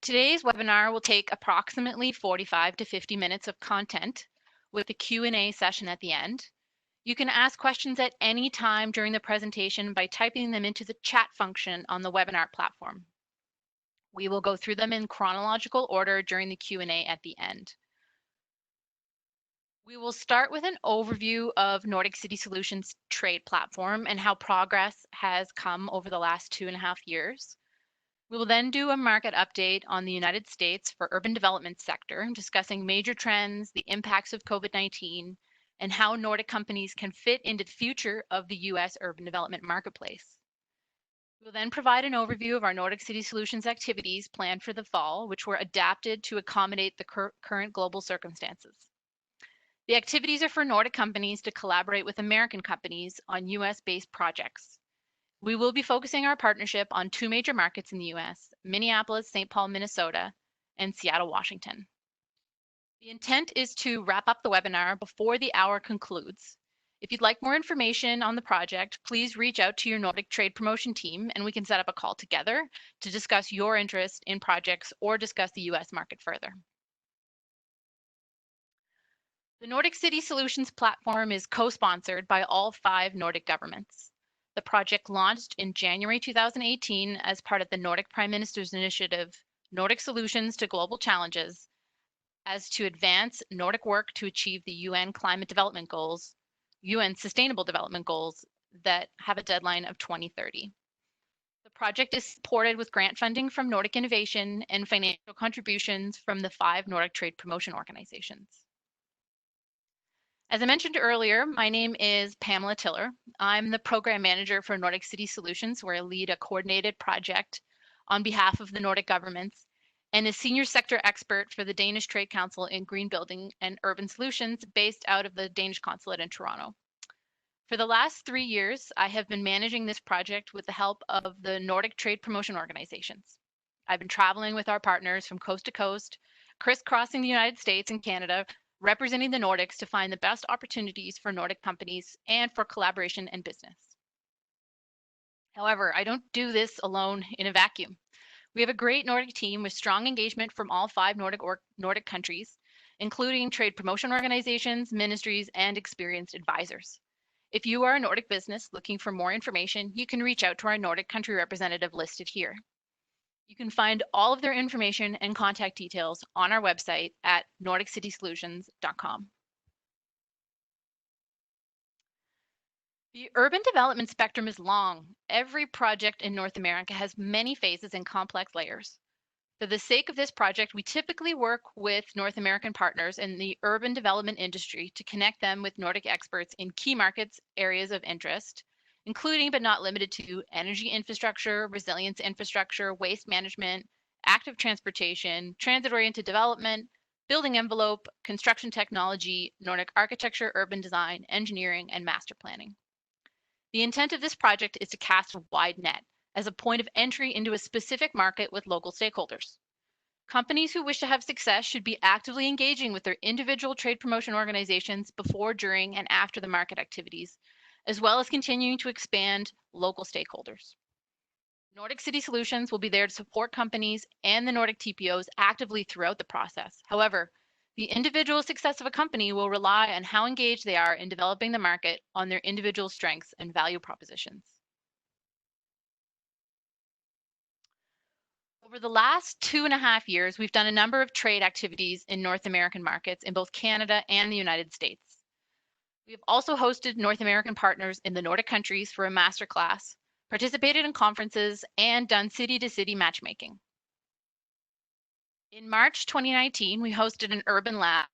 Today's webinar will take approximately 45 to 50 minutes of content with a Q&A session at the end. You can ask questions at any time during the presentation by typing them into the chat function on the webinar platform. We will go through them in chronological order during the Q&A at the end. We will start with an overview of Nordic City Solutions trade platform and how progress has come over the last 2.5 years. We will then do a market update on the United States for urban development sector, discussing major trends, the impacts of COVID-19, and how Nordic companies can fit into the future of the US urban development marketplace. We will then provide an overview of our Nordic City Solutions activities planned for the fall, which were adapted to accommodate the current global circumstances. The activities are for Nordic companies to collaborate with American companies on US-based projects. We will be focusing our partnership on 2 major markets in the US, Minneapolis, St. Paul, Minnesota, and Seattle, Washington. The intent is to wrap up the webinar before the hour concludes. If you'd like more information on the project, please reach out to your Nordic Trade Promotion team and we can set up a call together to discuss your interest in projects or discuss the US market further. The Nordic City Solutions platform is co-sponsored by all 5 Nordic governments. The project launched in January 2018 as part of the Nordic Prime Minister's initiative, Nordic Solutions to Global Challenges, as to advance Nordic work to achieve the UN Climate Development Goals, UN Sustainable Development Goals that have a deadline of 2030. The project is supported with grant funding from Nordic Innovation and financial contributions from the 5 Nordic Trade Promotion Organizations. As I mentioned earlier, my name is Pamela Tiller. I'm the program manager for Nordic City Solutions, where I lead a coordinated project on behalf of the Nordic governments, and a senior sector expert for the Danish Trade Council in Green Building and Urban Solutions based out of the Danish Consulate in Toronto. For the last 3 years, I have been managing this project with the help of the Nordic Trade Promotion Organizations. I've been traveling with our partners from coast to coast, crisscrossing the United States and Canada, representing the Nordics to find the best opportunities for Nordic companies and for collaboration and business. However, I don't do this alone in a vacuum. We have a great Nordic team with strong engagement from all 5 Nordic countries, including trade promotion organizations, ministries, and experienced advisors. If you are a Nordic business looking for more information, you can reach out to our Nordic country representative listed here. You can find all of their information and contact details on our website at nordiccitysolutions.com. The urban development spectrum is long. Every project in North America has many phases and complex layers. For the sake of this project, we typically work with North American partners in the urban development industry to connect them with Nordic experts in key markets, areas of interest, including but not limited to energy infrastructure, resilience infrastructure, waste management, active transportation, transit-oriented development, building envelope, construction technology, Nordic architecture, urban design, engineering, and master planning. The intent of this project is to cast a wide net as a point of entry into a specific market with local stakeholders. Companies who wish to have success should be actively engaging with their individual trade promotion organizations before, during, and after the market activities, as well as continuing to expand local stakeholders. Nordic City Solutions will be there to support companies and the Nordic TPOs actively throughout the process. However, the individual success of a company will rely on how engaged they are in developing the market on their individual strengths and value propositions. Over the last 2.5 years, we've done a number of trade activities in North American markets in both Canada and the United States. We have also hosted North American partners in the Nordic countries for a masterclass, participated in conferences, and done city-to-city matchmaking. In March 2019, we hosted an urban lab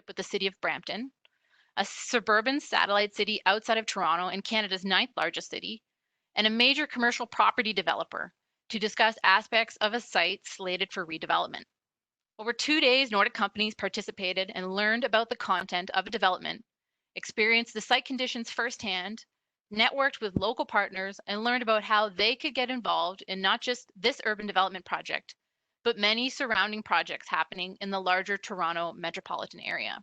with the City of Brampton, a suburban satellite city outside of Toronto and Canada's 9th largest city, and a major commercial property developer to discuss aspects of a site slated for redevelopment. Over 2 days, Nordic companies participated and learned about the content of a development, experienced the site conditions firsthand, networked with local partners, and learned about how they could get involved in not just this urban development project, but many surrounding projects happening in the larger Toronto metropolitan area.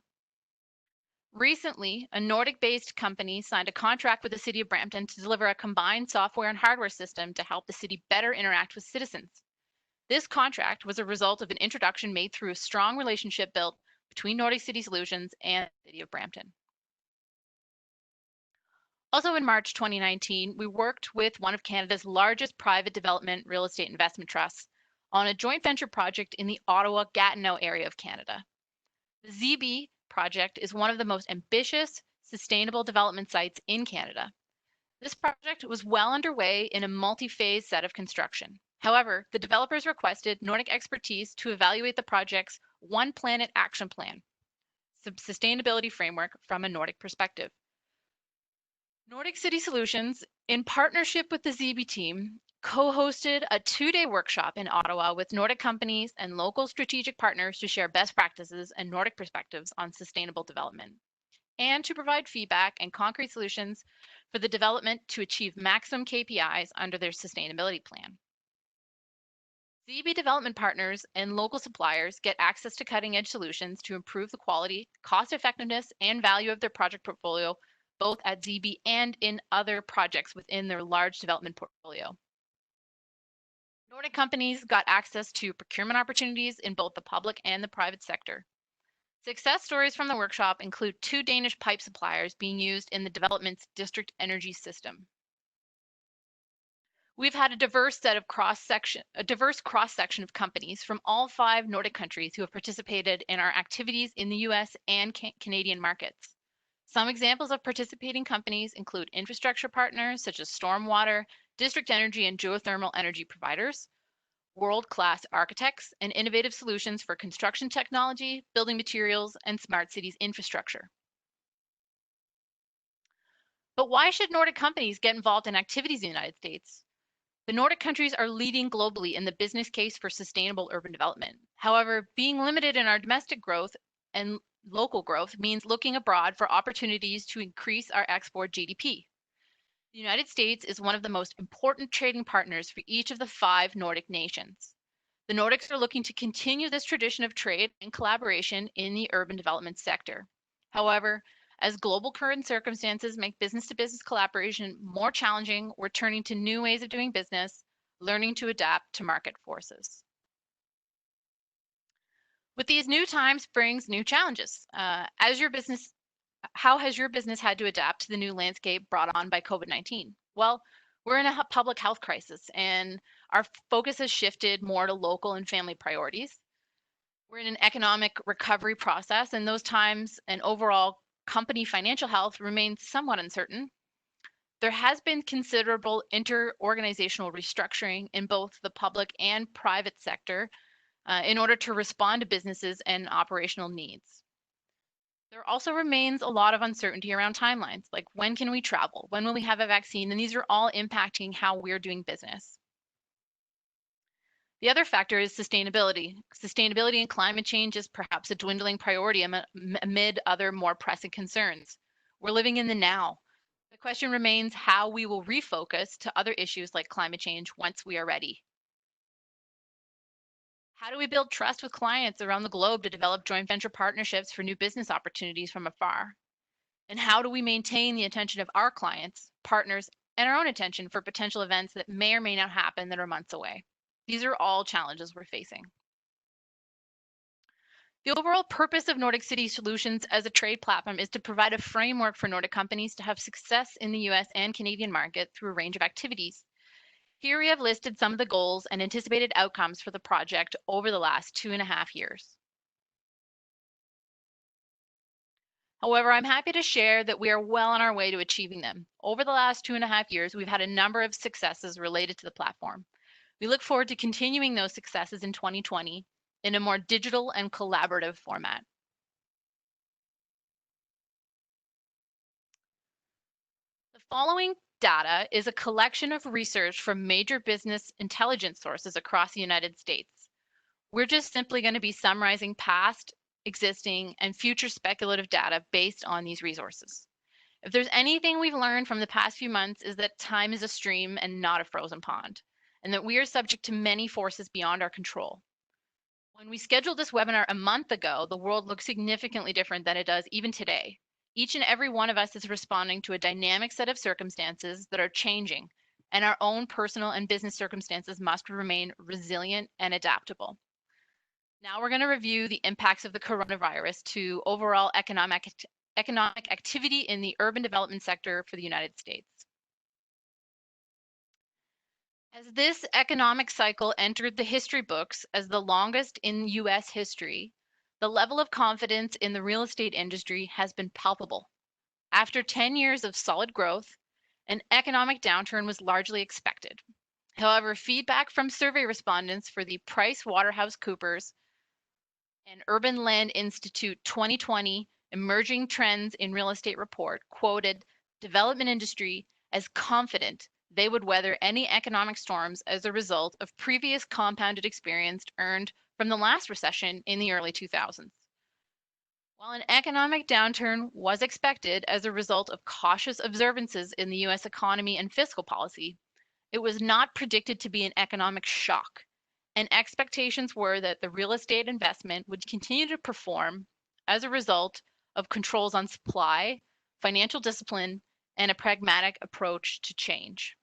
Recently, a Nordic-based company signed a contract with the City of Brampton to deliver a combined software and hardware system to help the city better interact with citizens. This contract was a result of an introduction made through a strong relationship built between Nordic City Solutions and the City of Brampton. Also in March 2019, we worked with one of Canada's largest private development real estate investment trusts on a joint venture project in the Ottawa-Gatineau area of Canada. The ZB project is one of the most ambitious, sustainable development sites in Canada. This project was well underway in a multi-phase set of construction. However, the developers requested Nordic expertise to evaluate the project's One Planet Action Plan, sustainability framework from a Nordic perspective. Nordic City Solutions, in partnership with the ZB team, co-hosted a 2-day workshop in Ottawa with Nordic companies and local strategic partners to share best practices and Nordic perspectives on sustainable development, and to provide feedback and concrete solutions for the development to achieve maximum KPIs under their sustainability plan. ZB development partners and local suppliers get access to cutting-edge solutions to improve the quality, cost effectiveness, and value of their project portfolio, both at ZB and in other projects within their large development portfolio. Nordic companies got access to procurement opportunities in both the public and the private sector. Success stories from the workshop include 2 Danish pipe suppliers being used in the development's district energy system. We've had a diverse cross-section of companies from all 5 Nordic countries who have participated in our activities in the US and Canadian markets. Some examples of participating companies include infrastructure partners such as stormwater, district energy and geothermal energy providers, world-class architects, and innovative solutions for construction technology, building materials, and smart cities infrastructure. But why should Nordic companies get involved in activities in the United States? The Nordic countries are leading globally in the business case for sustainable urban development. However, being limited in our domestic growth and local growth means looking abroad for opportunities to increase our export GDP. The United States is one of the most important trading partners for each of the 5 Nordic nations. The Nordics are looking to continue this tradition of trade and collaboration in the urban development sector. However, as global current circumstances make business-to-business collaboration more challenging, we're turning to new ways of doing business, learning to adapt to market forces. With these new times brings new challenges. How has your business had to adapt to the new landscape brought on by COVID-19? Well, we're in a public health crisis, and our focus has shifted more to local and family priorities. We're in an economic recovery process, and those times and overall company financial health remains somewhat uncertain. There has been considerable inter-organizational restructuring in both the public and private sector in order to respond to businesses and operational needs. There also remains a lot of uncertainty around timelines, like when can we travel? When will we have a vaccine? And these are all impacting how we're doing business. The other factor is sustainability. Sustainability and climate change is perhaps a dwindling priority amid other more pressing concerns. We're living in the now. The question remains how we will refocus to other issues like climate change once we are ready. How do we build trust with clients around the globe to develop joint venture partnerships for new business opportunities from afar? And how do we maintain the attention of our clients, partners, and our own attention for potential events that may or may not happen that are months away? These are all challenges we're facing. The overall purpose of Nordic City Solutions as a trade platform is to provide a framework for Nordic companies to have success in the US and Canadian market through a range of activities. Here we have listed some of the goals and anticipated outcomes for the project over the last 2.5 years. However, I'm happy to share that we are well on our way to achieving them. Over the last 2.5 years, we've had a number of successes related to the platform. We look forward to continuing those successes in 2020 in a more digital and collaborative format. The following data is a collection of research from major business intelligence sources across the United States. We're just simply going to be summarizing past, existing, and future speculative data based on these resources. If there's anything we've learned from the past few months is that time is a stream and not a frozen pond, and that we are subject to many forces beyond our control. When we scheduled this webinar a month ago, the world looked significantly different than it does even today. Each and every one of us is responding to a dynamic set of circumstances that are changing and our own personal and business circumstances must remain resilient and adaptable. Now we're going to review the impacts of the coronavirus to overall economic activity in the urban development sector for the United States. As this economic cycle entered the history books as the longest in US history, the level of confidence in the real estate industry has been palpable. After 10 years of solid growth, an economic downturn was largely expected. However, feedback from survey respondents for the PricewaterhouseCoopers and Urban Land Institute 2020 Emerging Trends in Real Estate report quoted development industry as confident they would weather any economic storms as a result of previous compounded experience earned from the last recession in the early 2000s. While an economic downturn was expected as a result of cautious observances in the US economy and fiscal policy, it was not predicted to be an economic shock, and expectations were that the real estate investment would continue to perform as a result of controls on supply, financial discipline, and a pragmatic approach to change.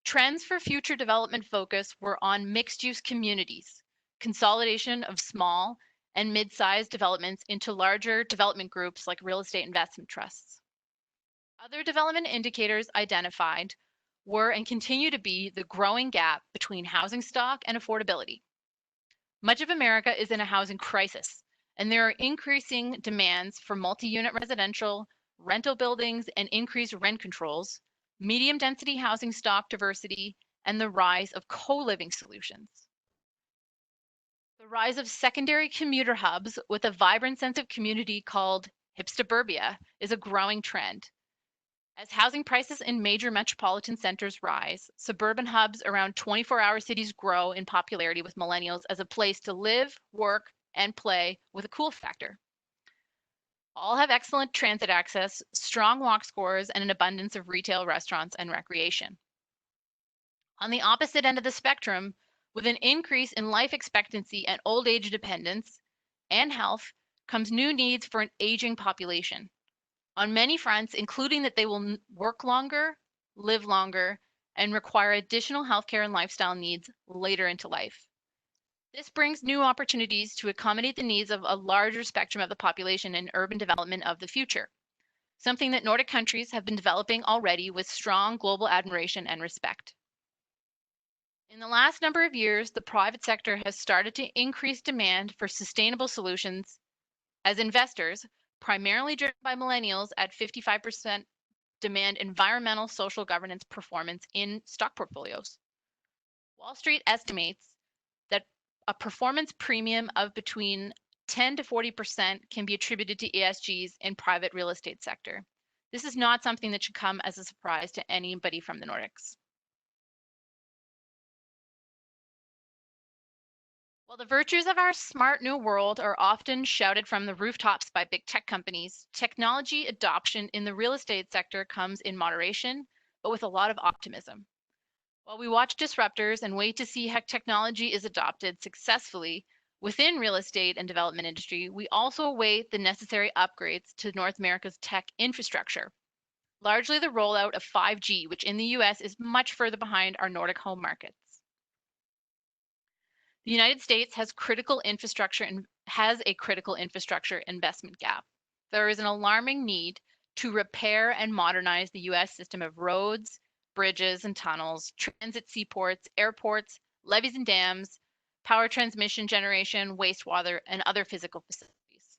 Trends for future development focus were on mixed-use communities, consolidation of small and mid-sized developments into larger development groups like real estate investment trusts. Other development indicators identified were and continue to be the growing gap between housing stock and affordability. Much of America is in a housing crisis, and there are increasing demands for multi-unit residential, rental buildings, and increased rent controls, medium density housing stock diversity, and the rise of co-living solutions. The rise of secondary commuter hubs with a vibrant sense of community called hipstaburbia is a growing trend. As housing prices in major metropolitan centers rise, suburban hubs around 24-hour cities grow in popularity with millennials as a place to live, work, and play with a cool factor. All have excellent transit access, strong walk scores, and an abundance of retail, restaurants, and recreation. On the opposite end of the spectrum, with an increase in life expectancy and old age dependence and health, comes new needs for an aging population. On many fronts, including that they will work longer, live longer, and require additional healthcare and lifestyle needs later into life. This brings new opportunities to accommodate the needs of a larger spectrum of the population in urban development of the future, something that Nordic countries have been developing already with strong global admiration and respect. In the last number of years, the private sector has started to increase demand for sustainable solutions as investors, primarily driven by millennials at 55%, demand environmental social governance performance in stock portfolios. Wall Street estimates that a performance premium of between 10 to 40% can be attributed to ESGs in private real estate sector. This is not something that should come as a surprise to anybody from the Nordics. While the virtues of our smart new world are often shouted from the rooftops by big tech companies, technology adoption in the real estate sector comes in moderation, but with a lot of optimism. While we watch disruptors and wait to see how technology is adopted successfully within real estate and development industry, we also await the necessary upgrades to North America's tech infrastructure, largely the rollout of 5G, which in the US is much further behind our Nordic home markets. The United States has a critical infrastructure investment gap. There is an alarming need to repair and modernize the US system of roads, bridges and tunnels, transit seaports, airports, levees and dams, power transmission generation, wastewater, and other physical facilities.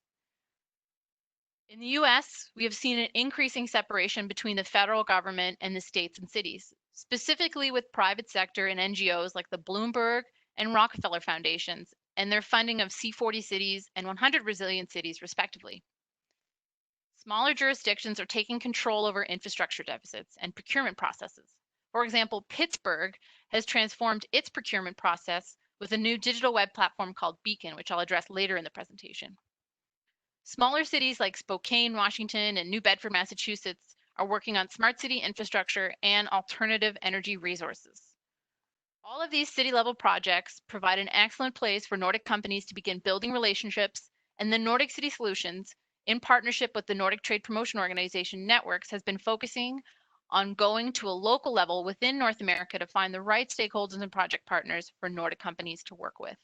In the US, we have seen an increasing separation between the federal government and the states and cities, specifically with private sector and NGOs like the Bloomberg and Rockefeller Foundations and their funding of C40 cities and 100 resilient cities, respectively. Smaller jurisdictions are taking control over infrastructure deficits and procurement processes. For example, Pittsburgh has transformed its procurement process with a new digital web platform called Beacon, which I'll address later in the presentation. Smaller cities like Spokane, Washington, and New Bedford, Massachusetts are working on smart city infrastructure and alternative energy resources. All of these city-level projects provide an excellent place for Nordic companies to begin building relationships, and the Nordic City Solutions, in partnership with the Nordic Trade Promotion Organization networks, has been focusing on going to a local level within North America to find the right stakeholders and project partners for Nordic companies to work with.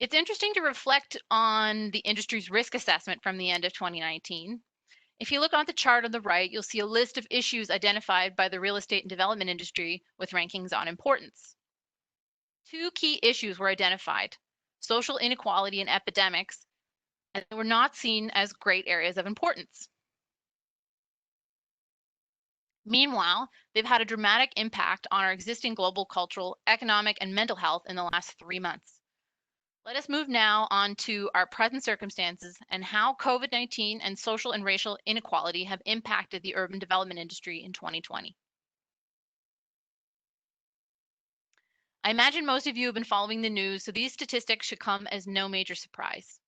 It's interesting to reflect on the industry's risk assessment from the end of 2019. If you look on the chart on the right, you'll see a list of issues identified by the real estate and development industry with rankings on importance. Two key issues were identified: social inequality and epidemics, and they were not seen as great areas of importance. Meanwhile, they've had a dramatic impact on our existing global cultural, economic, and mental health in the last 3 months. Let us move now on to our present circumstances and how COVID-19 and social and racial inequality have impacted the urban development industry in 2020. I imagine most of you have been following the news, so these statistics should come as no major surprise.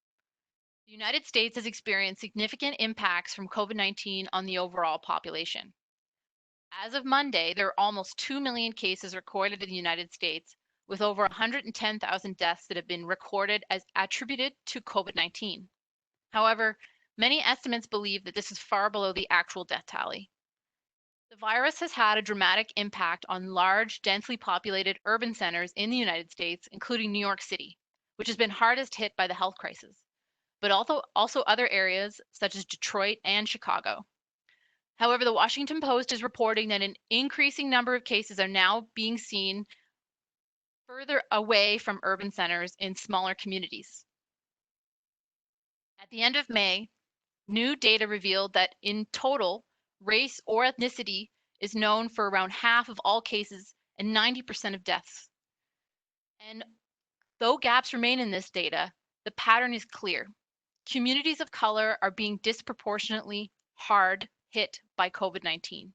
The United States has experienced significant impacts from COVID-19 on the overall population. As of Monday, there are almost 2 million cases recorded in the United States, with over 110,000 deaths that have been recorded as attributed to COVID-19. However, many estimates believe that this is far below the actual death tally. The virus has had a dramatic impact on large, densely populated urban centers in the United States, including New York City, which has been hardest hit by the health crisis, but also other areas such as Detroit and Chicago. However, the Washington Post is reporting that an increasing number of cases are now being seen further away from urban centers in smaller communities. At the end of May, new data revealed that in total, race or ethnicity is known for around half of all cases and 90% of deaths. And though gaps remain in this data, the pattern is clear. Communities of color are being disproportionately hard hit by COVID-19.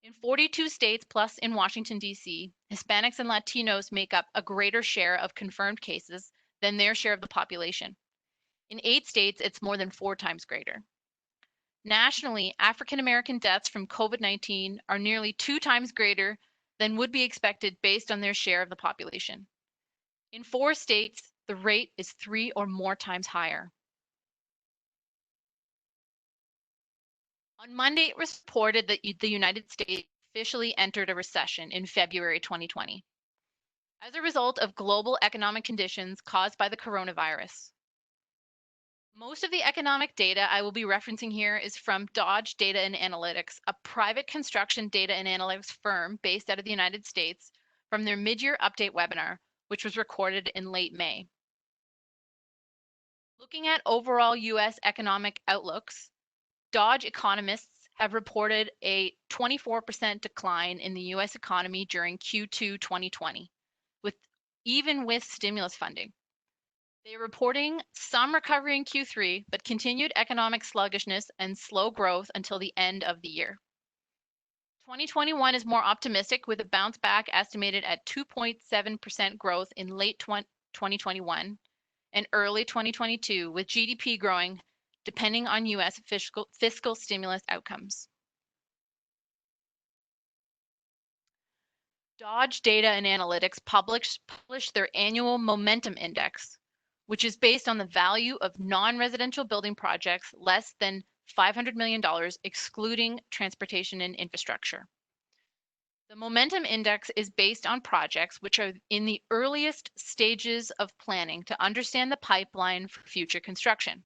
In 42 states plus in Washington, D.C., Hispanics and Latinos make up a greater share of confirmed cases than their share of the population. In 8 states, it's more than 4 times greater. Nationally, African American deaths from COVID-19 are nearly 2 times greater than would be expected based on their share of the population. In 4 states, the rate is 3 or more times higher. On Monday, it was reported that the United States officially entered a recession in February 2020 as a result of global economic conditions caused by the coronavirus. Most of the economic data I will be referencing here is from Dodge Data and Analytics, a private construction data and analytics firm based out of the United States, from their mid-year update webinar, which was recorded in late May. Looking at overall US economic outlooks, Dodge economists have reported a 24% decline in the US economy during Q2 2020, even with stimulus funding. They're reporting some recovery in Q3, but continued economic sluggishness and slow growth until the end of the year. 2021 is more optimistic, with a bounce back estimated at 2.7% growth in late 2021 and early 2022, with GDP growing depending on US fiscal stimulus outcomes. Dodge Data and Analytics published their annual Momentum Index, which is based on the value of non-residential building projects less than $500 million, excluding transportation and infrastructure. The Momentum Index is based on projects which are in the earliest stages of planning to understand the pipeline for future construction.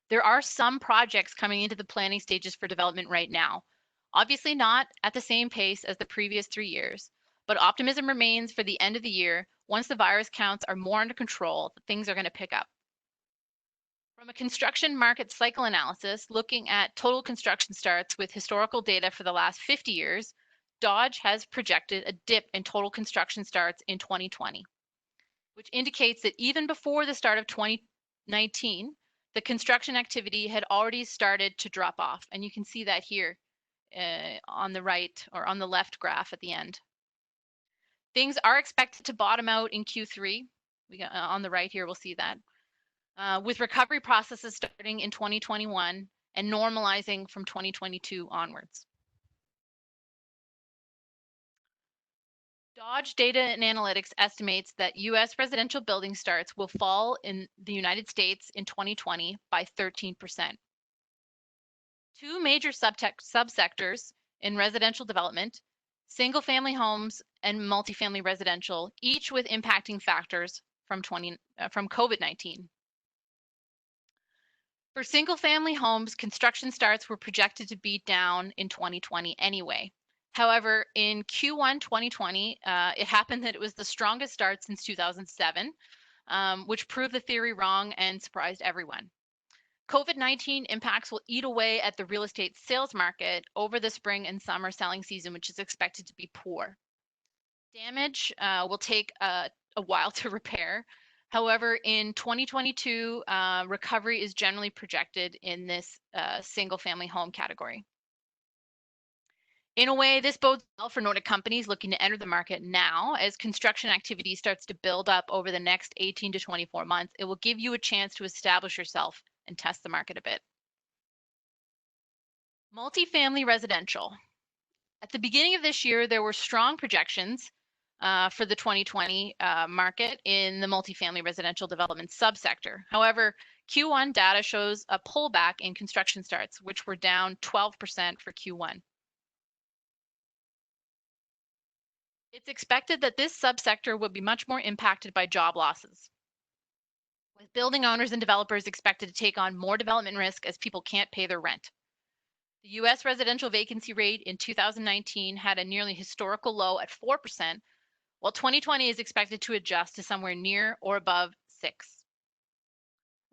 There are some projects coming into the planning stages for development right now, obviously not at the same pace as the previous 3 years, but optimism remains for the end of the year. Once the virus counts are more under control, things are going to pick up. From a construction market cycle analysis, looking at total construction starts with historical data for the last 50 years, Dodge has projected a dip in total construction starts in 2020, which indicates that even before the start of 2019, the construction activity had already started to drop off. And you can see that here on the right or on the left graph at the end. Things are expected to bottom out in Q3. On the right here, we'll see that. With recovery processes starting in 2021 and normalizing from 2022 onwards. Dodge Data and Analytics estimates that US residential building starts will fall in the United States in 2020 by 13%. Two major subsectors in residential development, single family homes and multifamily residential, each with impacting factors from COVID-19. For single family homes, construction starts were projected to be down in 2020 anyway. However, in Q1 2020, it happened that it was the strongest start since 2007, which proved the theory wrong and surprised everyone. COVID-19 impacts will eat away at the real estate sales market over the spring and summer selling season, which is expected to be poor. Damage will take a while to repair. However, in 2022, recovery is generally projected in this single family home category. In a way, this bodes well for Nordic companies looking to enter the market now. As construction activity starts to build up over the next 18 to 24 months, it will give you a chance to establish yourself and test the market a bit. Multifamily residential. At the beginning of this year, there were strong projections for the 2020 market in the multifamily residential development subsector. However, Q1 data shows a pullback in construction starts, which were down 12% for Q1. It's expected that this subsector will be much more impacted by job losses, with building owners and developers expected to take on more development risk as people can't pay their rent. The US residential vacancy rate in 2019 had a nearly historical low at 4%, while 2020 is expected to adjust to somewhere near or above 6.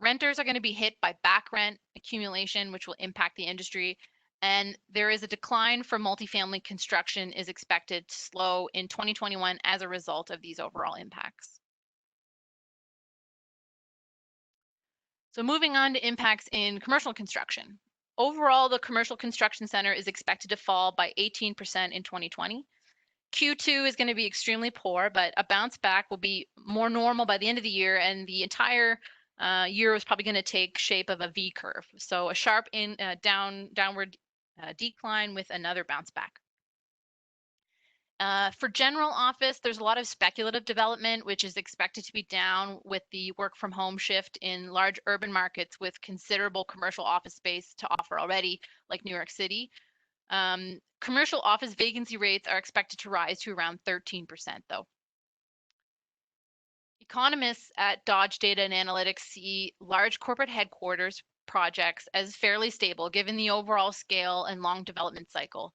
Renters are going to be hit by back rent accumulation, which will impact the industry, and there is a decline for multifamily construction is expected to slow in 2021 as a result of these overall impacts. So moving on to impacts in commercial construction. Overall, the commercial construction center is expected to fall by 18% in 2020. Q2 is going to be extremely poor, but a bounce back will be more normal by the end of the year, and the entire year is probably going to take shape of a V curve. So a sharp downward decline with another bounce back. For general office, there's a lot of speculative development, which is expected to be down with the work from home shift in large urban markets with considerable commercial office space to offer already, like New York City. Commercial office vacancy rates are expected to rise to around 13%, though. Economists at Dodge Data and Analytics see large corporate headquarters projects as fairly stable given the overall scale and long development cycle.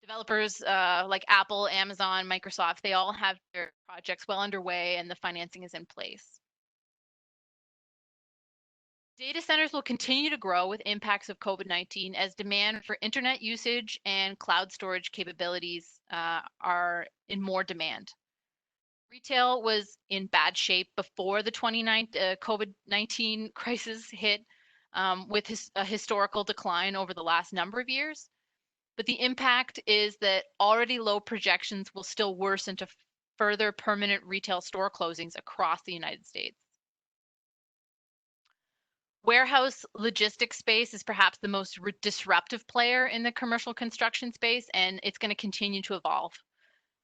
Developers like Apple, Amazon, Microsoft, they all have their projects well underway and the financing is in place. Data centers will continue to grow with impacts of COVID-19 as demand for internet usage and cloud storage capabilities are in more demand. Retail was in bad shape before the COVID-19 crisis hit, with a historical decline over the last number of years. But the impact is that already low projections will still worsen to further permanent retail store closings across the United States. Warehouse logistics space is perhaps the most disruptive player in the commercial construction space, and it's going to continue to evolve.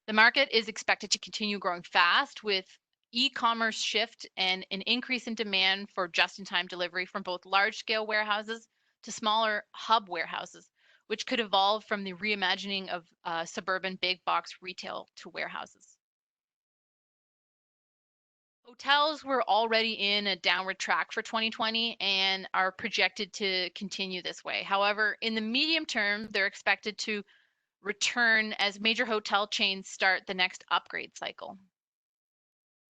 The market is expected to continue growing fast with e-commerce shift and an increase in demand for just-in-time delivery from both large-scale warehouses to smaller hub warehouses, which could evolve from the reimagining of suburban big box retail to warehouses. Hotels were already in a downward track for 2020 and are projected to continue this way. However, in the medium term, they're expected to return as major hotel chains start the next upgrade cycle.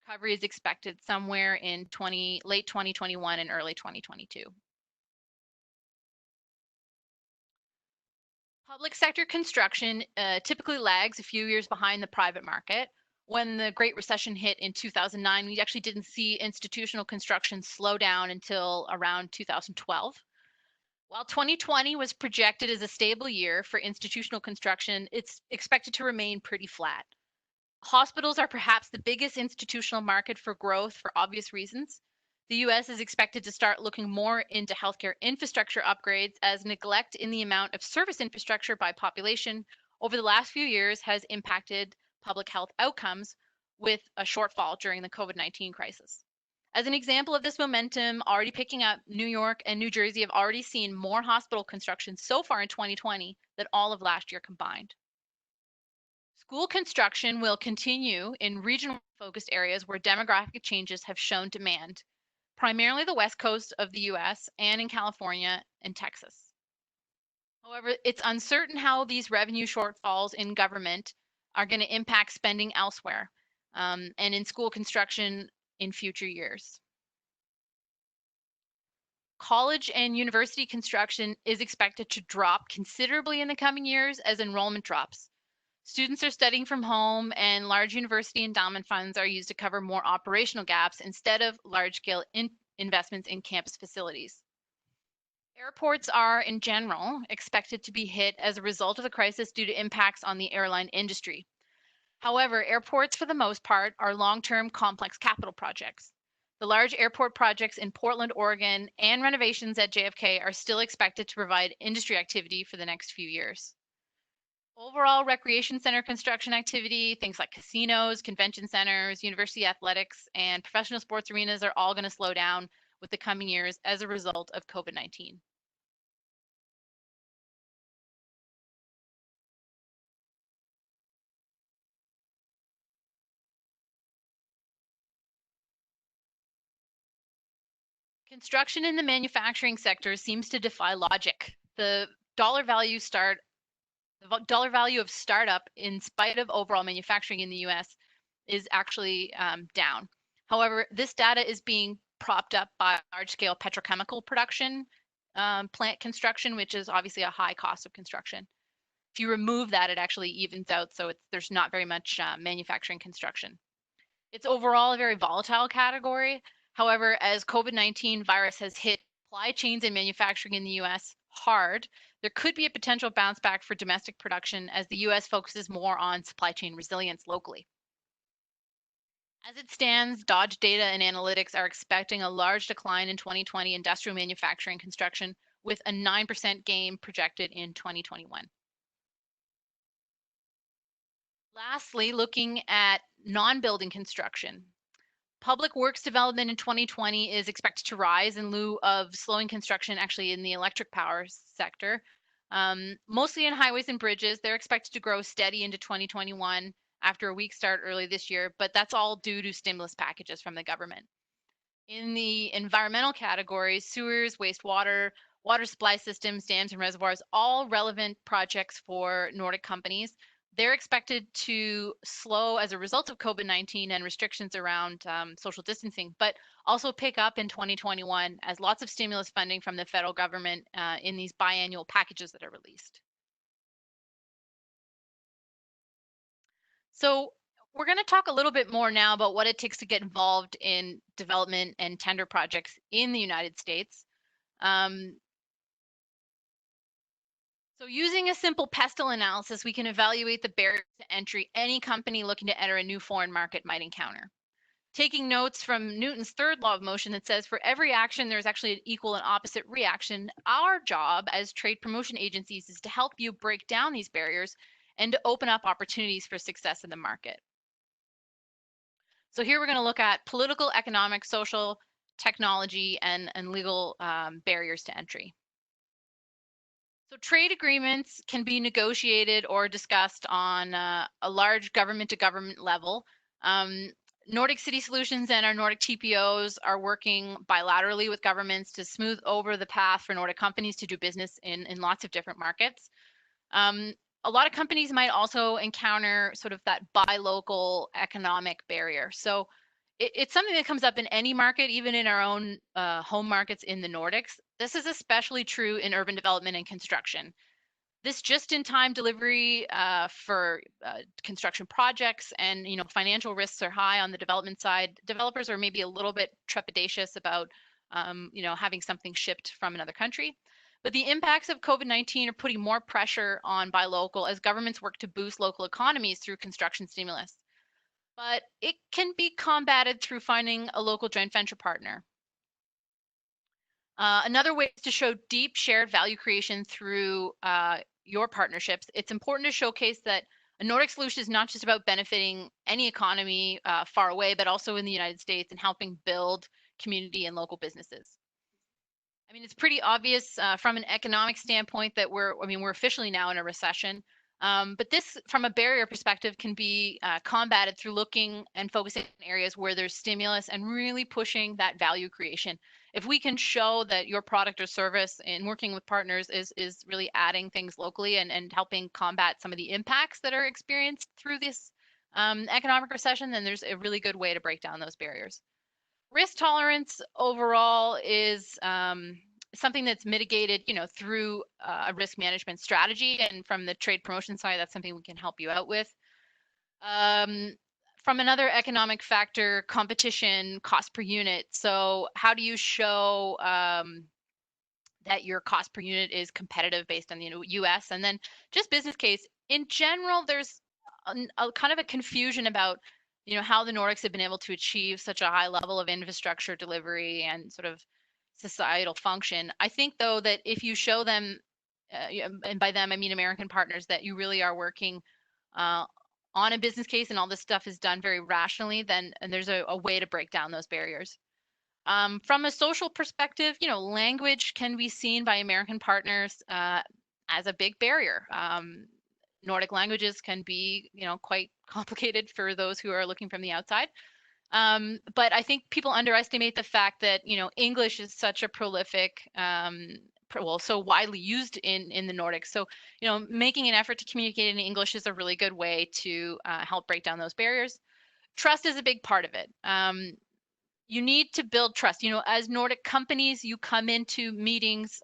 Recovery is expected somewhere in late 2021 and early 2022. Public sector construction typically lags a few years behind the private market. When the Great Recession hit in 2009, we actually didn't see institutional construction slow down until around 2012. While 2020 was projected as a stable year for institutional construction, it's expected to remain pretty flat. Hospitals are perhaps the biggest institutional market for growth for obvious reasons. The US is expected to start looking more into healthcare infrastructure upgrades as neglect in the amount of service infrastructure by population over the last few years has impacted public health outcomes with a shortfall during the COVID-19 crisis. As an example of this momentum already picking up, New York and New Jersey have already seen more hospital construction so far in 2020 than all of last year combined. School construction will continue in regional focused areas where demographic changes have shown demand, primarily the west coast of the US and in California and Texas. However, it's uncertain how these revenue shortfalls in government are going to impact spending elsewhere and in school construction in future years. College and university construction is expected to drop considerably in the coming years as enrollment drops. Students are studying from home, and large university endowment funds are used to cover more operational gaps instead of large-scale investments in campus facilities. Airports are, in general, expected to be hit as a result of the crisis due to impacts on the airline industry. However, airports, for the most part, are long-term complex capital projects. The large airport projects in Portland, Oregon, and renovations at JFK are still expected to provide industry activity for the next few years. Overall recreation center construction activity, things like casinos, convention centers, university athletics, and professional sports arenas are all going to slow down with the coming years as a result of COVID-19. Construction in the manufacturing sector seems to defy logic. The dollar value of startup in spite of overall manufacturing in the US is actually down. However, this data is being propped up by large-scale petrochemical production, plant construction, which is obviously a high cost of construction. If you remove that, it actually evens out, so there's not very much manufacturing construction. It's overall a very volatile category. However, as COVID-19 virus has hit supply chains and manufacturing in the US hard, there could be a potential bounce back for domestic production as the US focuses more on supply chain resilience locally. As it stands, Dodge Data and Analytics are expecting a large decline in 2020 industrial manufacturing construction with a 9% gain projected in 2021. Lastly, looking at non-building construction. Public works development in 2020 is expected to rise in lieu of slowing construction actually in the electric power sector. Mostly in highways and bridges, they're expected to grow steady into 2021 after a weak start early this year, but that's all due to stimulus packages from the government. In the environmental categories, sewers, wastewater, water supply systems, dams, and reservoirs, all relevant projects for Nordic companies. They're expected to slow as a result of COVID-19 and restrictions around social distancing, but also pick up in 2021 as lots of stimulus funding from the federal government in these biannual packages that are released. So we're going to talk a little bit more now about what it takes to get involved in development and tender projects in the United States. So using a simple pestle analysis, we can evaluate the barriers to entry any company looking to enter a new foreign market might encounter. Taking notes from Newton's third law of motion that says for every action, there's actually an equal and opposite reaction. Our job as trade promotion agencies is to help you break down these barriers and to open up opportunities for success in the market. So here we're going to look at political, economic, social, technology, and legal barriers to entry. So trade agreements can be negotiated or discussed on a large government-to-government level. Nordic City Solutions and our Nordic TPOs are working bilaterally with governments to smooth over the path for Nordic companies to do business in lots of different markets. A lot of companies might also encounter sort of that buy local economic barrier. So it's something that comes up in any market, even in our own home markets in the Nordics. This is especially true in urban development and construction. This just-in-time delivery for construction projects and financial risks are high on the development side. Developers are maybe a little bit trepidatious about having something shipped from another country. But the impacts of COVID-19 are putting more pressure on buy local as governments work to boost local economies through construction stimulus. But it can be combated through finding a local joint venture partner. Another way is to show deep shared value creation through your partnerships. It's important to showcase that A Nordic solution is not just about benefiting any economy far away, but also in the United States and helping build community and local businesses. I mean, it's pretty obvious from an economic standpoint that we're officially now in a recession. But this, from a barrier perspective, can be combated through looking and focusing in areas where there's stimulus and really pushing that value creation. If we can show that your product or service and working with partners is really adding things locally and helping combat some of the impacts that are experienced through this economic recession, then there's a really good way to break down those barriers. Risk tolerance overall is something that's mitigated, through a risk management strategy. And from the trade promotion side, that's something we can help you out with. From another economic factor, competition, cost per unit. So how do you show that your cost per unit is competitive based on the US? And then just business case. In general, there's a kind of a confusion about how the Nordics have been able to achieve such a high level of infrastructure delivery and sort of societal function. I think though that if you show them, and by them I mean American partners, that you really are working on a business case and all this stuff is done very rationally, then and there's a way to break down those barriers. From a social perspective, language can be seen by American partners as a big barrier. Nordic languages can be, quite complicated for those who are looking from the outside. But I think people underestimate the fact that, English is such a prolific, so widely used in the Nordics. So, making an effort to communicate in English is a really good way to help break down those barriers. Trust is a big part of it. You need to build trust. As Nordic companies, you come into meetings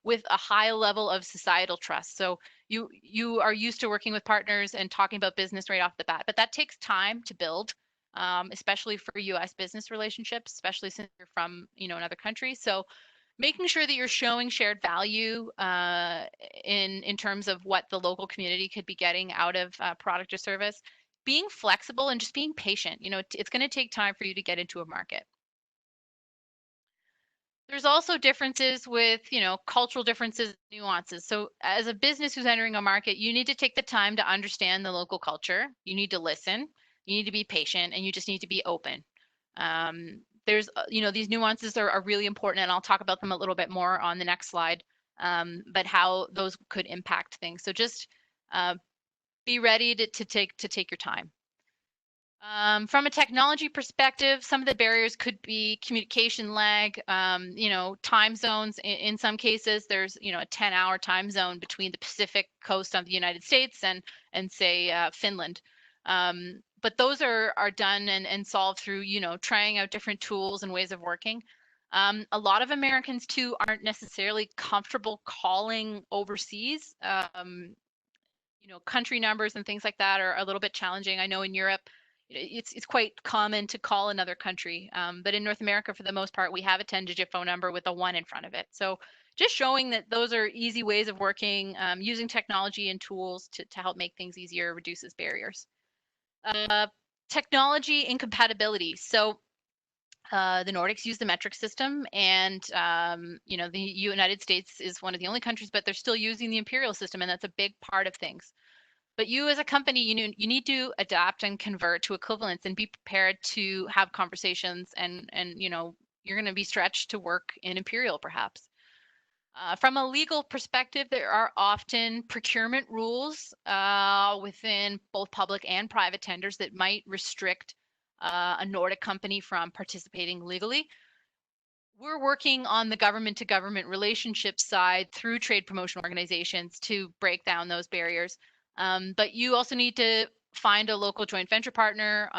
with a high level of societal trust. So you are used to working with partners and talking about business right off the bat, but that takes time to build, especially for U.S. business relationships, especially since you're from another country. So making sure that you're showing shared value in terms of what the local community could be getting out of product or service, being flexible and just being patient. It's going to take time for you to get into a market. There's also differences with, cultural differences, nuances. So as a business who's entering a market, you need to take the time to understand the local culture. You need to listen, you need to be patient, and you just need to be open. There's, these nuances are really important, and I'll talk about them a little bit more on the next slide, but how those could impact things. So just be ready to take your time. From a technology perspective, some of the barriers could be communication lag, time zones. In some cases, there's a 10-hour time zone between the Pacific coast of the United States and say Finland. But those are done and solved through trying out different tools and ways of working. A lot of Americans too aren't necessarily comfortable calling overseas. Country numbers and things like that are a little bit challenging. I know in Europe, it's quite common to call another country. But in North America, for the most part, we have a 10-digit phone number with a 1 in front of it. So just showing that those are easy ways of working, using technology and tools to help make things easier reduces barriers. Technology incompatibility. So the Nordics use the metric system, and the United States is one of the only countries, but they're still using the imperial system, and that's a big part of things. But you as a company, you need to adapt and convert to equivalence and be prepared to have conversations, and you're going to be stretched to work in imperial perhaps. From a legal perspective, there are often procurement rules within both public and private tenders that might restrict a Nordic company from participating legally. We're working on the government to government relationship side through trade promotion organizations to break down those barriers. But you also need to find a local joint venture partner,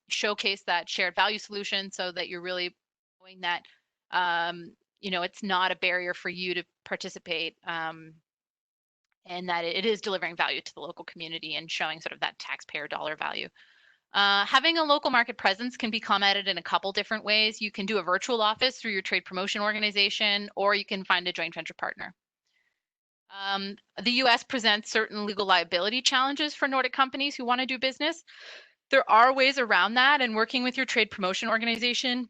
showcase that shared value solution so that you're really showing that it's not a barrier for you to participate, and that it is delivering value to the local community and showing sort of that taxpayer dollar value. Having a local market presence can be combated in a couple different ways. You can do a virtual office through your trade promotion organization, or you can find a joint venture partner. The US presents certain legal liability challenges for Nordic companies who want to do business. There are ways around that, and working with your trade promotion organization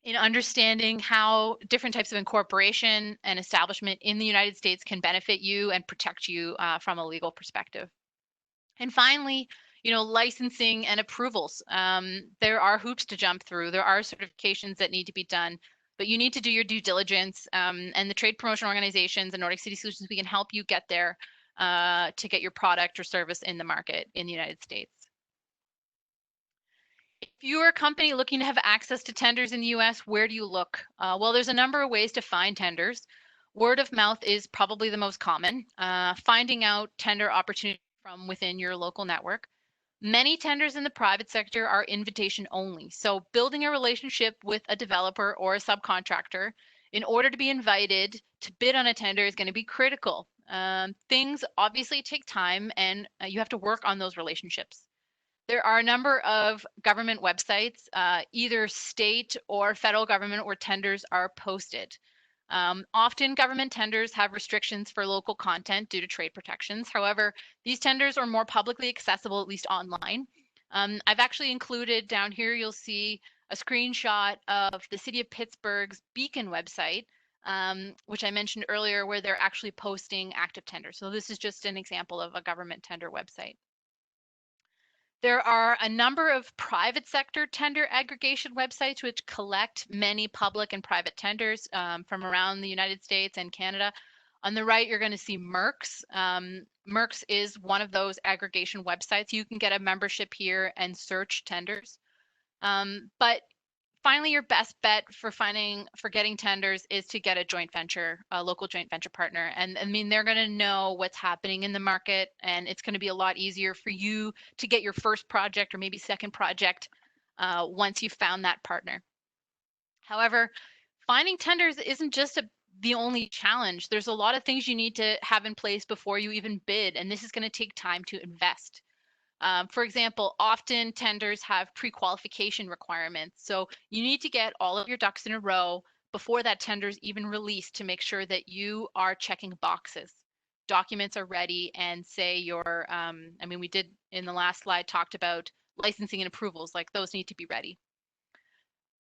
in understanding how different types of incorporation and establishment in the United States can benefit you and protect you from a legal perspective. And finally, licensing and approvals. There are hoops to jump through. There are certifications that need to be done, but you need to do your due diligence. And the trade promotion organizations and Nordic City Solutions, we can help you get there to get your product or service in the market in the United States. If you're a company looking to have access to tenders in the US, where do you look? Well, there's a number of ways to find tenders. Word of mouth is probably the most common. Finding out tender opportunities from within your local network. Many tenders in the private sector are invitation only. So building a relationship with a developer or a subcontractor in order to be invited to bid on a tender is going to be critical. Things obviously take time and you have to work on those relationships. There are a number of government websites, either state or federal government, where tenders are posted. Often government tenders have restrictions for local content due to trade protections. However, these tenders are more publicly accessible, at least online. I've actually included down here, you'll see a screenshot of the City of Pittsburgh's Beacon website, which I mentioned earlier, where they're actually posting active tenders. So this is just an example of a government tender website. There are a number of private sector tender aggregation websites which collect many public and private tenders from around the United States and Canada. On the right, you're going to see Merck's. Merck's is one of those aggregation websites. You can get a membership here and search tenders. But finally, your best bet for getting tenders is to get a joint venture, a local joint venture partner. And I mean, they're going to know what's happening in the market, and it's going to be a lot easier for you to get your first project or maybe second project once you've found that partner. However, finding tenders isn't just the only challenge. There's a lot of things you need to have in place before you even bid, and this is going to take time to invest. For example, often tenders have pre-qualification requirements. So you need to get all of your ducks in a row before that tender is even released to make sure that you are checking boxes. Documents are ready, and say we did in the last slide talked about licensing and approvals, like those need to be ready.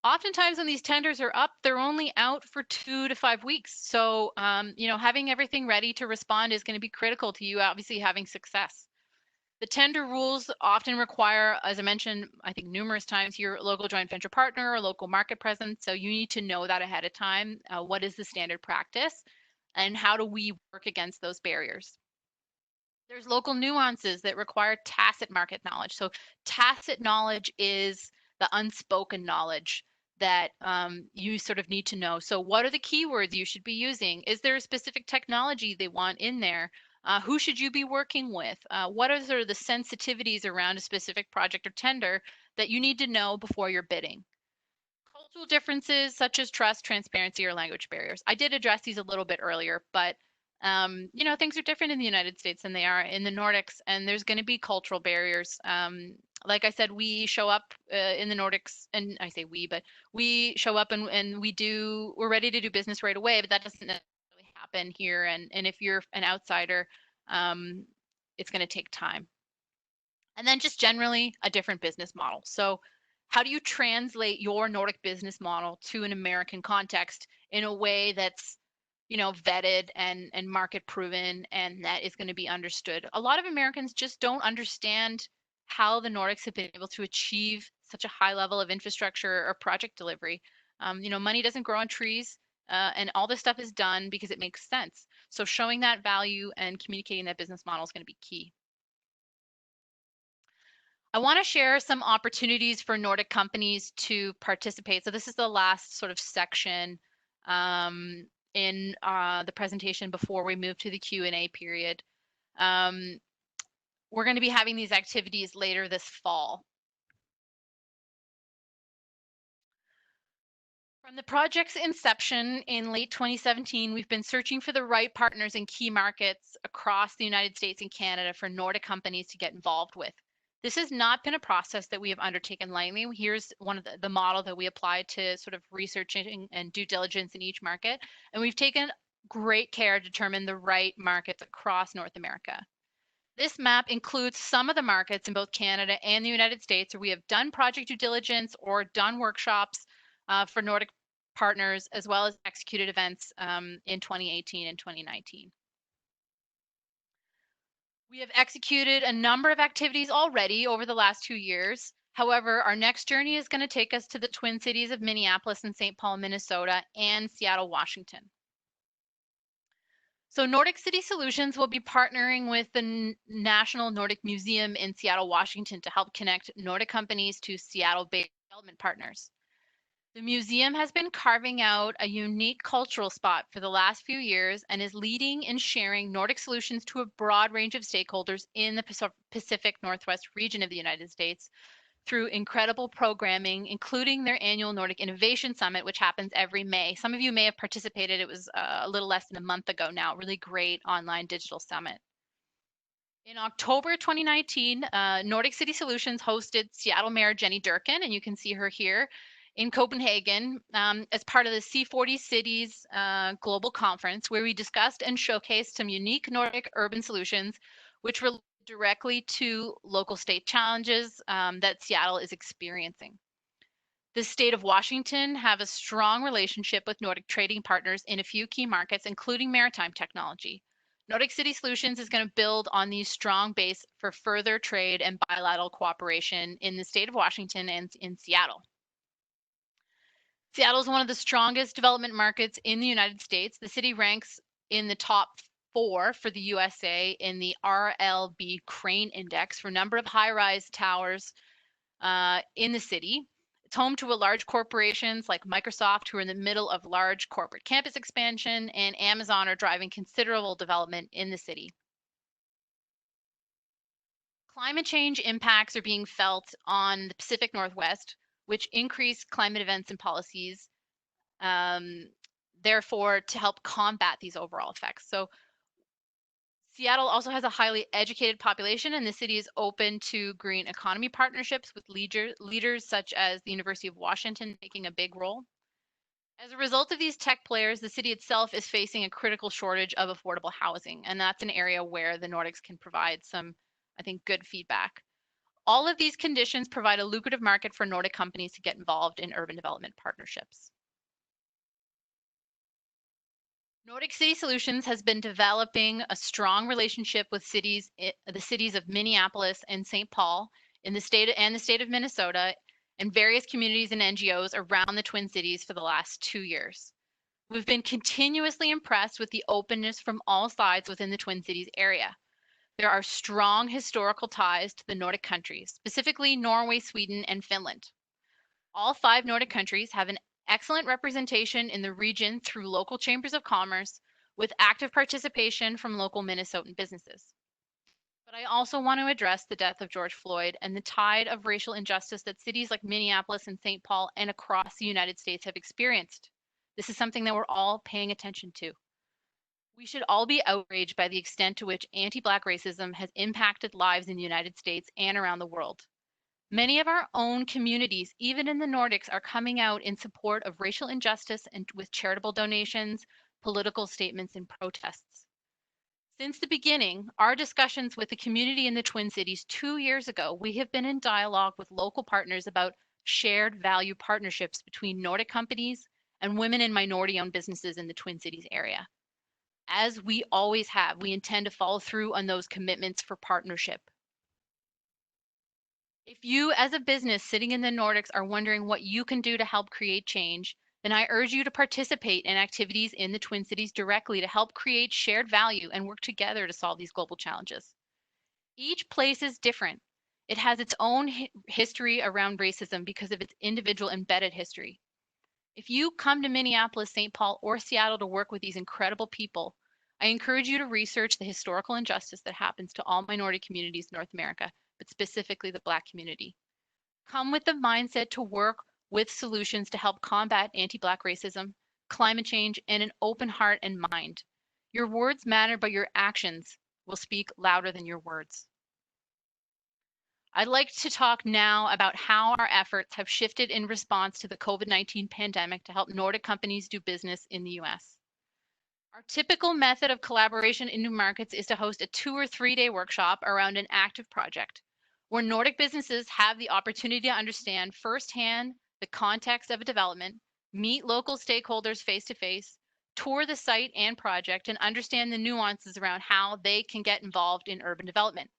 Oftentimes when these tenders are up, they're only out for 2 to 5 weeks. So, having everything ready to respond is going to be critical to you obviously having success. The tender rules often require, as I mentioned, I think numerous times, your local joint venture partner or local market presence. So you need to know that ahead of time. What is the standard practice and how do we work against those barriers? There's local nuances that require tacit market knowledge. So tacit knowledge is the unspoken knowledge that you sort of need to know. So what are the keywords you should be using? Is there a specific technology they want in there? Who should you be working with? What are sort of the sensitivities around a specific project or tender that you need to know before you're bidding? Cultural differences such as trust, transparency, or language barriers. I did address these a little bit earlier, but things are different in the United States than they are in the Nordics, and there's going to be cultural barriers. Like I said, we show up in the Nordics, and I say we, but we show up and we're ready to do business right away, but that doesn't necessarily happen here. And if you're an outsider, it's going to take time. And then just generally a different business model. So how do you translate your Nordic business model to an American context in a way that's vetted and market proven and that is going to be understood? A lot of Americans just don't understand how the Nordics have been able to achieve such a high level of infrastructure or project delivery. Money doesn't grow on trees, and all this stuff is done because it makes sense. So showing that value and communicating that business model is going to be key. I want to share some opportunities for Nordic companies to participate. So this is the last sort of section in the presentation before we move to the Q&A period. We're going to be having these activities later this fall. From the project's inception in late 2017, we've been searching for the right partners in key markets across the United States and Canada for Nordic companies to get involved with. This has not been a process that we have undertaken lightly. Here's one of the model that we applied to sort of researching and due diligence in each market. And we've taken great care to determine the right markets across North America. This map includes some of the markets in both Canada and the United States where we have done project due diligence or done workshops for Nordic partners, as well as executed events in 2018 and 2019. We have executed a number of activities already over the last 2 years. However, our next journey is going to take us to the Twin Cities of Minneapolis and St. Paul, Minnesota, and Seattle, Washington. So Nordic City Solutions will be partnering with the National Nordic Museum in Seattle, Washington to help connect Nordic companies to Seattle-based development partners. The museum has been carving out a unique cultural spot for the last few years and is leading in sharing Nordic solutions to a broad range of stakeholders in the Pacific Northwest region of the United States through incredible programming, including their annual Nordic Innovation Summit, which happens every May. Some of you may have participated. It was a little less than a month ago now. Really great online digital summit. In October 2019, Nordic City Solutions hosted Seattle Mayor Jenny Durkin, and you can see her here in Copenhagen as part of the C40 Cities Global Conference, where we discussed and showcased some unique Nordic urban solutions, which relate directly to local state challenges that Seattle is experiencing. The state of Washington have a strong relationship with Nordic trading partners in a few key markets, including maritime technology. Nordic City Solutions is going to build on these strong base for further trade and bilateral cooperation in the state of Washington and in Seattle. Seattle is one of the strongest development markets in the United States. The city ranks in the top 4 for the USA in the RLB Crane Index for number of high-rise towers in the city. It's home to a large corporations like Microsoft, who are in the middle of large corporate campus expansion, and Amazon are driving considerable development in the city. Climate change impacts are being felt on the Pacific Northwest, which increase climate events and policies, therefore, to help combat these overall effects. So Seattle also has a highly educated population, and the city is open to green economy partnerships with leaders such as the University of Washington taking a big role. As a result of these tech players, the city itself is facing a critical shortage of affordable housing, and that's an area where the Nordics can provide some, I think, good feedback. All of these conditions provide a lucrative market for Nordic companies to get involved in urban development partnerships. Nordic City Solutions has been developing a strong relationship with the cities of Minneapolis and St. Paul in the state of Minnesota and various communities and NGOs around the Twin Cities for the last 2 years. We've been continuously impressed with the openness from all sides within the Twin Cities area. There are strong historical ties to the Nordic countries, specifically Norway, Sweden, and Finland. All 5 Nordic countries have an excellent representation in the region through local chambers of commerce with active participation from local Minnesotan businesses. But I also want to address the death of George Floyd and the tide of racial injustice that cities like Minneapolis and St. Paul and across the United States have experienced. This is something that we're all paying attention to. We should all be outraged by the extent to which anti-Black racism has impacted lives in the United States and around the world. Many of our own communities, even in the Nordics, are coming out in support of racial injustice and with charitable donations, political statements, and protests. Since the beginning, our discussions with the community in the Twin Cities 2 years ago, we have been in dialogue with local partners about shared value partnerships between Nordic companies and women and minority-owned businesses in the Twin Cities area. As we always have, we intend to follow through on those commitments for partnership. If you, as a business sitting in the Nordics, are wondering what you can do to help create change, then I urge you to participate in activities in the Twin Cities directly to help create shared value and work together to solve these global challenges. Each place is different. It has its own history around racism because of its individual embedded history. If you come to Minneapolis, St. Paul, or Seattle to work with these incredible people, I encourage you to research the historical injustice that happens to all minority communities in North America, but specifically the Black community. Come with the mindset to work with solutions to help combat anti-Black racism, climate change, and an open heart and mind. Your words matter, but your actions will speak louder than your words. I'd like to talk now about how our efforts have shifted in response to the COVID-19 pandemic to help Nordic companies do business in the US. Our typical method of collaboration in new markets is to host a 2 or 3 day workshop around an active project, where Nordic businesses have the opportunity to understand firsthand the context of a development, meet local stakeholders face to face, tour the site and project, and understand the nuances around how they can get involved in urban development.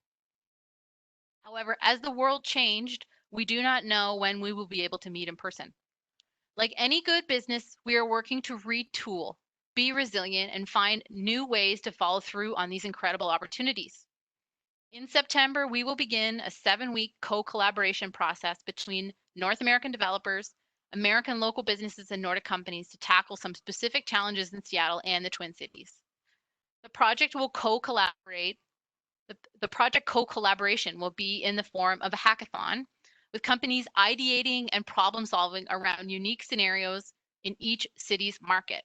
However, as the world changed, we do not know when we will be able to meet in person. Like any good business, we are working to retool, be resilient, and find new ways to follow through on these incredible opportunities. In September, we will begin a 7-week co-collaboration process between North American developers, American local businesses, and Nordic companies to tackle some specific challenges in Seattle and the Twin Cities. The project will co-collaborate. The project co-collaboration will be in the form of a hackathon with companies ideating and problem solving around unique scenarios in each city's market.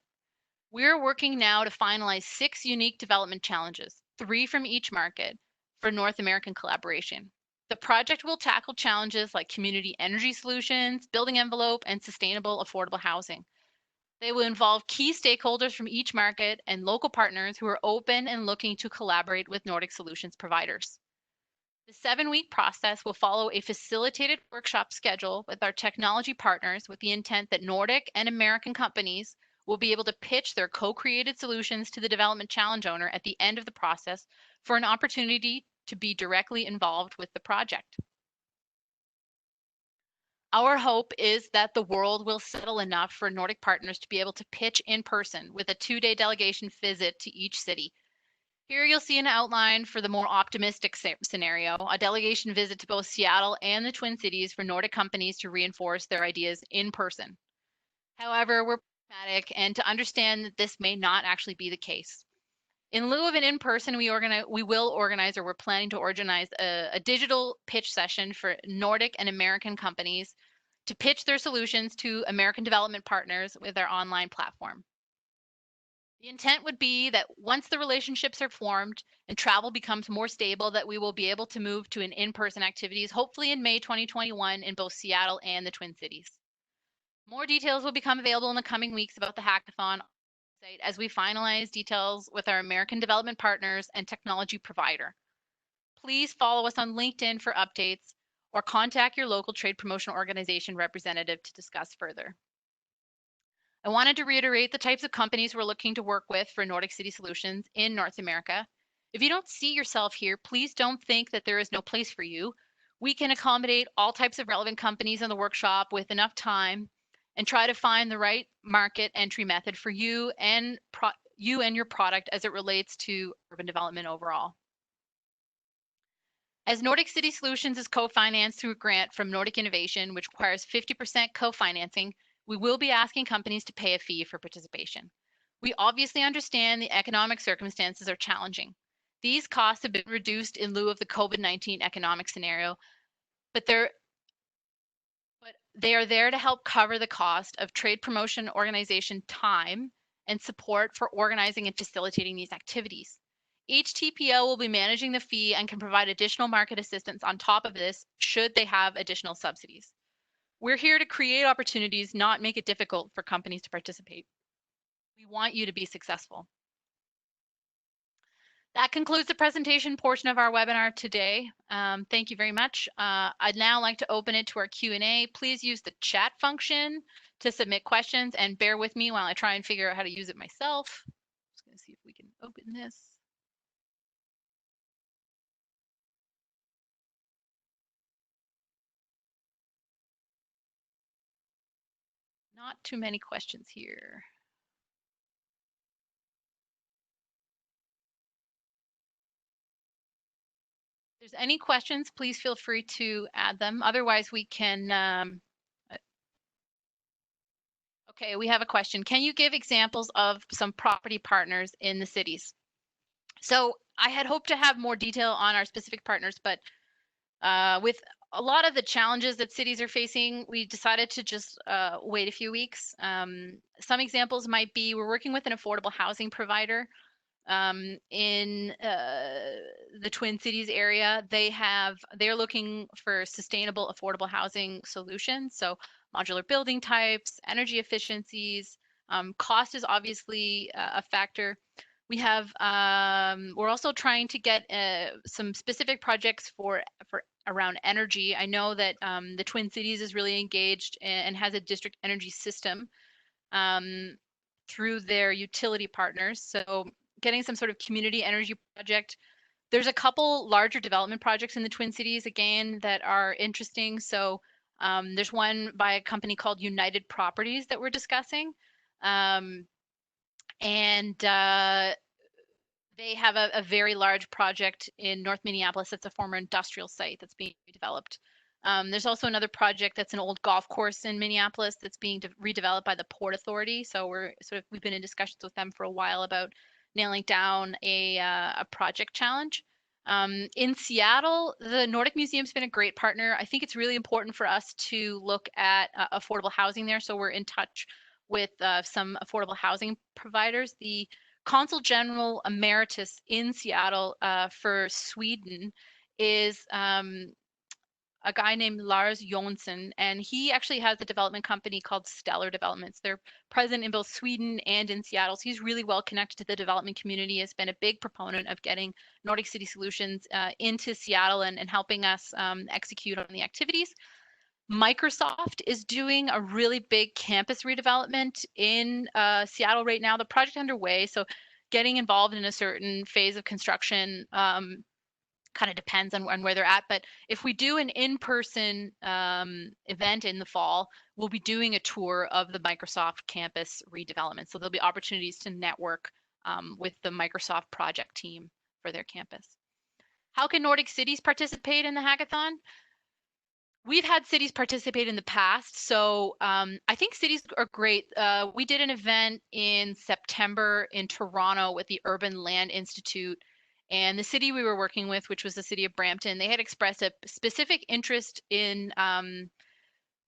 We're working now to finalize 6 unique development challenges, 3 from each market, for North American collaboration. The project will tackle challenges like community energy solutions, building envelope, and sustainable affordable housing. They will involve key stakeholders from each market and local partners who are open and looking to collaborate with Nordic solutions providers. The 7-week process will follow a facilitated workshop schedule with our technology partners with the intent that Nordic and American companies will be able to pitch their co-created solutions to the development challenge owner at the end of the process for an opportunity to be directly involved with the project. Our hope is that the world will settle enough for Nordic partners to be able to pitch in person with a 2-day delegation visit to each city. Here you'll see an outline for the more optimistic scenario, a delegation visit to both Seattle and the Twin Cities for Nordic companies to reinforce their ideas in person. However, we're pragmatic and to understand that this may not actually be the case. In lieu of an in-person, we're planning to organize a digital pitch session for Nordic and American companies to pitch their solutions to American development partners with our online platform. The intent would be that once the relationships are formed and travel becomes more stable, that we will be able to move to an in-person activities, hopefully in May 2021 in both Seattle and the Twin Cities. More details will become available in the coming weeks about the hackathon site as we finalize details with our American development partners and technology provider. Please follow us on LinkedIn for updates or contact your local trade promotion organization representative to discuss further. I wanted to reiterate the types of companies we're looking to work with for Nordic City Solutions in North America. If you don't see yourself here, please don't think that there is no place for you. We can accommodate all types of relevant companies in the workshop with enough time and try to find the right market entry method for you and your product as it relates to urban development overall. As Nordic City Solutions is co-financed through a grant from Nordic Innovation, which requires 50% co-financing, we will be asking companies to pay a fee for participation. We obviously understand the economic circumstances are challenging. These costs have been reduced in lieu of the COVID-19 economic scenario, but they are there to help cover the cost of trade promotion organization time and support for organizing and facilitating these activities. Each TPO will be managing the fee and can provide additional market assistance on top of this should they have additional subsidies. We're here to create opportunities, not make it difficult for companies to participate. We want you to be successful. That concludes the presentation portion of our webinar today. Thank you very much. I'd now like to open it to our Q&A. Please use the chat function to submit questions and bear with me while I try and figure out how to use it myself. Just gonna see if we can open this. Not too many questions here. If there's any questions, please feel free to add them. Otherwise, we can. Okay, we have a question. Can you give examples of some property partners in the cities? So I had hoped to have more detail on our specific partners, but with a lot of the challenges that cities are facing, we decided to just wait a few weeks. Some examples might be we're working with an affordable housing provider in the Twin Cities area. They're looking for sustainable, affordable housing solutions. So modular building types, energy efficiencies, cost is obviously a factor. We're also trying to get some specific projects for around energy. I know that the Twin Cities is really engaged and has a district energy system. through their utility partners. So getting some sort of community energy project. There's a couple larger development projects in the Twin Cities, again, that are interesting. So there's one by a company called United Properties that we're discussing. Um, and they have a very large project in North Minneapolis. That's a former industrial site that's being redeveloped. There's also another project that's an old golf course in Minneapolis that's being redeveloped by the Port Authority. So we've been in discussions with them for a while about nailing down a project challenge. In Seattle, the Nordic Museum's been a great partner. I think it's really important for us to look at affordable housing there. So we're in touch with some affordable housing providers. The Consul General Emeritus in Seattle for Sweden is a guy named Lars Jonsson, and he actually has a development company called Stellar Developments. They're present in both Sweden and in Seattle. So he's really well connected to the development community, has been a big proponent of getting Nordic City Solutions into Seattle and helping us execute on the activities. Microsoft is doing a really big campus redevelopment in Seattle right now. The project underway, so getting involved in a certain phase of construction kind of depends on where they're at. But if we do an in-person event in the fall, we'll be doing a tour of the Microsoft campus redevelopment. So there'll be opportunities to network with the Microsoft project team for their campus. How can Nordic cities participate in the hackathon? We've had cities participate in the past, so I think cities are great. We did an event in September in Toronto with the Urban Land Institute, and the city we were working with, which was the city of Brampton, they had expressed a specific interest in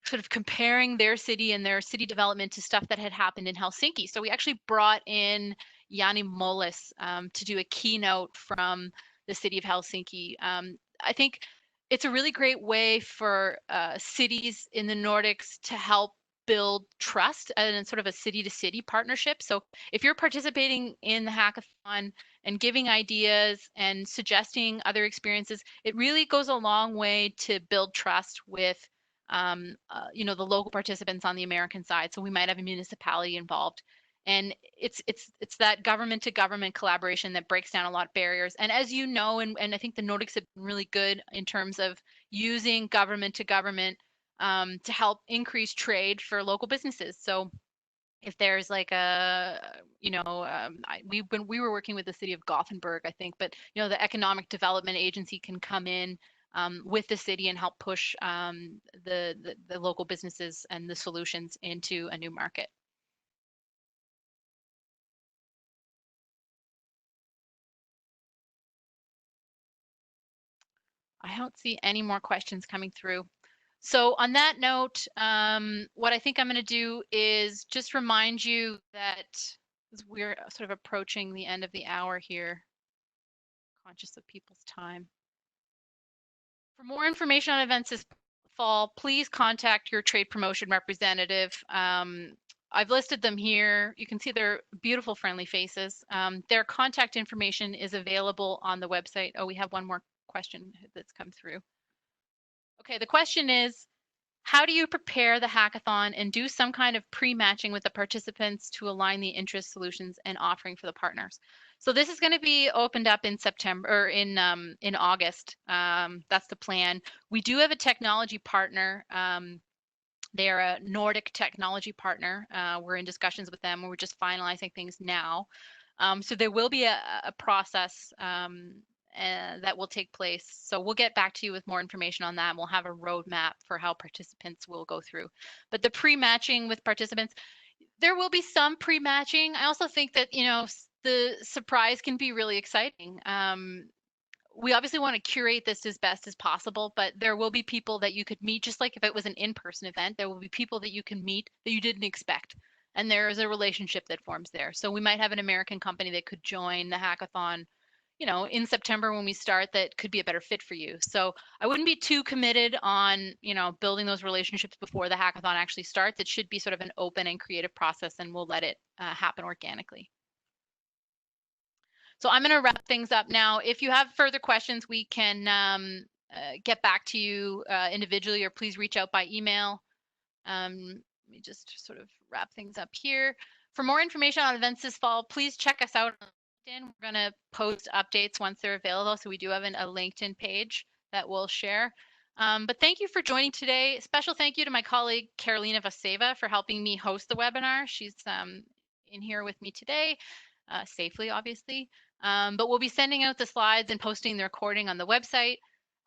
sort of comparing their city and their city development to stuff that had happened in Helsinki. So we actually brought in Jani Mollis to do a keynote from the city of Helsinki. I think it's a really great way for cities in the Nordics to help build trust and sort of a city to city partnership. So if you're participating in the hackathon and giving ideas and suggesting other experiences, it really goes a long way to build trust with the local participants on the American side. So we might have a municipality involved. And it's that government to government collaboration that breaks down a lot of barriers. And as you know, and I think the Nordics have been really good in terms of using government to government to help increase trade for local businesses. So if there's like we were working with the city of Gothenburg, I think, but the Economic Development Agency can come in with the city and help push the local businesses and the solutions into a new market. I don't see any more questions coming through. So on that note, what I think I'm going to do is just remind you that we're sort of approaching the end of the hour here, conscious of people's time. For more information on events this fall, please contact your trade promotion representative. I've listed them here. You can see their beautiful, friendly faces. Their contact information is available on the website. Oh, we have one more question that's come through. Okay, the question is, how do you prepare the hackathon and do some kind of pre-matching with the participants to align the interest, solutions, and offering for the partners? So this is going to be opened up in September or in August. That's the plan. We do have a technology partner. They're a Nordic technology partner. We're in discussions with them. We're just finalizing things now. So there will be a process that will take place. So we'll get back to you with more information on that. And we'll have a roadmap for how participants will go through. But the pre-matching with participants, there will be some pre-matching. I also think that, the surprise can be really exciting. We obviously want to curate this as best as possible, but there will be people that you could meet, just like if it was an in-person event, there will be people that you can meet that you didn't expect. And there is a relationship that forms there. So we might have an American company that could join the hackathon, in September when we start, that could be a better fit for you. So I wouldn't be too committed on, building those relationships before the hackathon actually starts. It should be sort of an open and creative process, and we'll let it happen organically. So I'm going to wrap things up now. If you have further questions, we can get back to you individually, or please reach out by email. Let me just sort of wrap things up here. For more information on events this fall, please check us out on LinkedIn. We're going to post updates once they're available. So we do have a LinkedIn page that we'll share. But thank you for joining today. Special thank you to my colleague, Carolina Vaseva, for helping me host the webinar. She's in here with me today, safely, obviously. But we'll be sending out the slides and posting the recording on the website.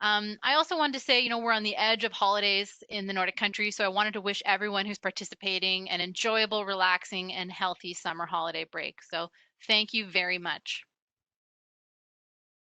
I also wanted to say, you know, we're on the edge of holidays in the Nordic countries, so I wanted to wish everyone who's participating an enjoyable, relaxing, and healthy summer holiday break. So thank you very much.